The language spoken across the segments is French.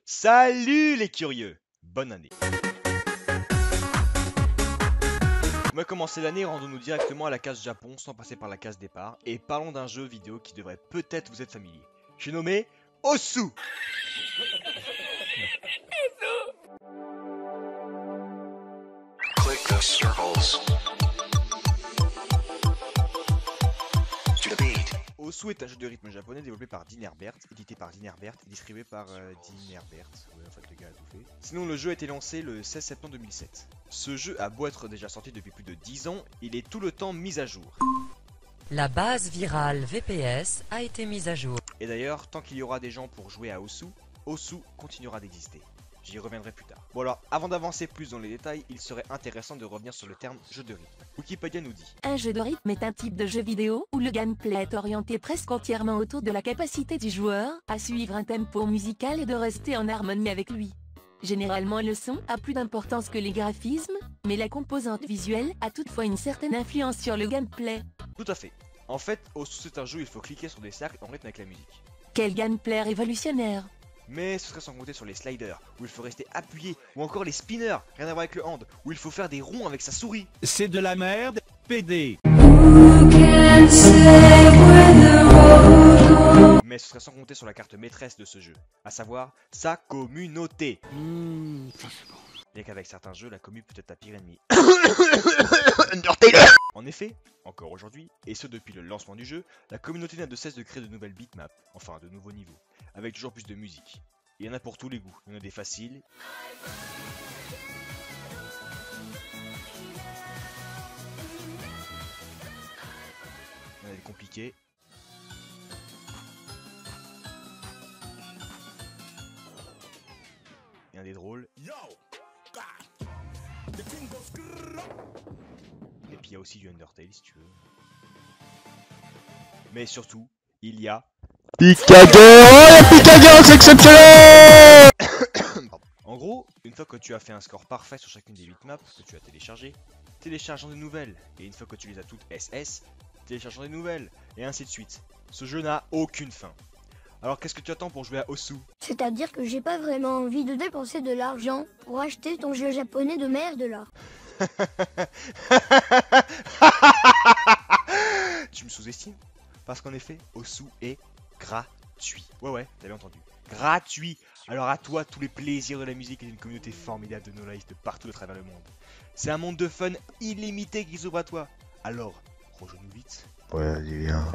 Salut les curieux! Bonne année! On va commencer l'année, rendons-nous directement à la case Japon sans passer par la case départ et parlons d'un jeu vidéo qui devrait peut-être vous être familier. J'ai nommé Osu! Click the circles to the beat. Osu est un jeu de rythme japonais développé par Dinnerbert, édité par Dinnerbert et distribué par Dinnerbert. Ouais, en fait, le gars a tout fait. Sinon, le jeu a été lancé le 16 septembre 2007. Ce jeu a beau être déjà sorti depuis plus de 10 ans, il est tout le temps mis à jour. La base virale VPS a été mise à jour. Et d'ailleurs, tant qu'il y aura des gens pour jouer à Osu, Osu continuera d'exister. J'y reviendrai plus tard. Bon alors, avant d'avancer plus dans les détails, il serait intéressant de revenir sur le terme jeu de rythme. Wikipédia nous dit: un jeu de rythme est un type de jeu vidéo où le gameplay est orienté presque entièrement autour de la capacité du joueur à suivre un tempo musical et de rester en harmonie avec lui. Généralement le son a plus d'importance que les graphismes, mais la composante visuelle a toutefois une certaine influence sur le gameplay. Tout à fait. En fait, Osu c'est un jeu où il faut cliquer sur des cercles en rythme avec la musique. Quel gameplay révolutionnaire! Mais ce serait sans compter sur les sliders, où il faut rester appuyé, ou encore les spinners, rien à voir avec le hand, où il faut faire des ronds avec sa souris. C'est de la merde, PD. Mais ce serait sans compter sur la carte maîtresse de ce jeu, à savoir sa communauté. Bien qu'avec certains jeux, la commu peut être ta pire ennemie. En effet, encore aujourd'hui, et ce depuis le lancement du jeu, la communauté n'a de cesse de créer de nouvelles bitmaps, enfin de nouveaux niveaux, avec toujours plus de musique. Il y en a pour tous les goûts, il y en a des faciles. Il y en a des compliqués. Il y en a des drôles. Et puis il y a aussi du Undertale si tu veux. Mais surtout, il y a c'est exceptionnel. En gros, une fois que tu as fait un score parfait sur chacune des 8 maps que tu as téléchargées, téléchargeant des nouvelles, et une fois que tu les as toutes SS, téléchargeant des nouvelles, et ainsi de suite. Ce jeu n'a aucune fin. Alors qu'est-ce que tu attends pour jouer à Osu? C'est-à-dire que j'ai pas vraiment envie de dépenser de l'argent pour acheter ton jeu japonais de merde là. Tu me sous-estimes? Parce qu'en effet, Osu est gratuit. Ouais, t'avais entendu. Gratuit! Alors à toi tous les plaisirs de la musique et d'une communauté formidable de no life de partout à travers le monde. C'est un monde de fun illimité qui s'ouvre à toi. Alors, rejoins-nous vite. Ouais, viens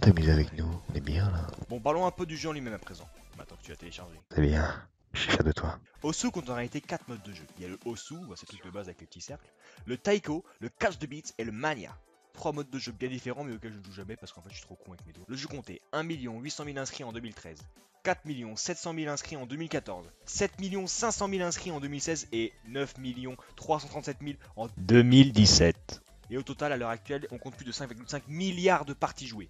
t'amuser avec nous, on est bien là. Bon, parlons un peu du jeu en lui-même à présent, maintenant que tu l'as téléchargé. C'est bien, je suis fier de toi. Osu compte en réalité 4 modes de jeu. Il y a le Osu, c'est le truc de base avec les petits cercles, le Taiko, le Catch the Beats et le Mania. 3 modes de jeu bien différents mais auxquels je ne joue jamais parce qu'en fait je suis trop con avec mes doigts. Le jeu comptait 1 800 000 inscrits en 2013, 4 700 000 inscrits en 2014, 7 500 000 inscrits en 2016 et 9 337 000 en 2017. Et au total, à l'heure actuelle, on compte plus de 5,5 milliards de parties jouées.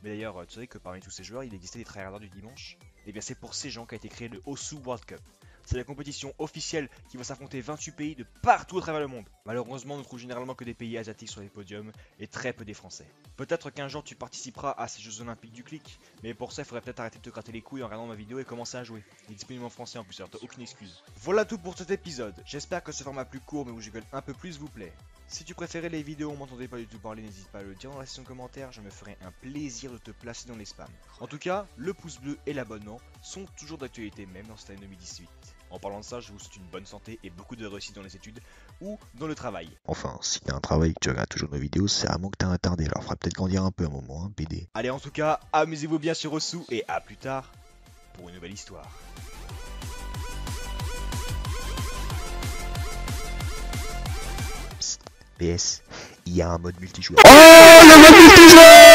Mais d'ailleurs, tu savais que parmi tous ces joueurs, il existait des tryharders du dimanche? Et bien c'est pour ces gens qu'a été créé le Osu World Cup. C'est la compétition officielle qui va s'affronter 28 pays de partout à travers le monde. Malheureusement, on ne trouve généralement que des pays asiatiques sur les podiums et très peu des Français. Peut-être qu'un jour tu participeras à ces Jeux Olympiques du clic, mais pour ça il faudrait peut-être arrêter de te gratter les couilles en regardant ma vidéo et commencer à jouer. Il est disponible en français en plus, alors t'as aucune excuse. Voilà tout pour cet épisode. J'espère que ce format plus court mais où je gueule un peu plus vous plaît. Si tu préférais les vidéos où on m'entendait pas du tout parler, n'hésite pas à le dire dans la section commentaire, je me ferai un plaisir de te placer dans les spams. En tout cas, le pouce bleu et l'abonnement sont toujours d'actualité même dans cette année 2018. En parlant de ça, je vous souhaite une bonne santé et beaucoup de réussite dans les études ou dans le travail. Enfin, si t'as un travail et que tu regardes toujours nos vidéos, c'est vraiment que t'es un attardé, alors faudra peut-être grandir un peu un moment, hein, PD. Allez, en tout cas, amusez-vous bien sur Osu et à plus tard pour une nouvelle histoire. PS, il y a un mode multijoueur. Oh, le mode multijoueur!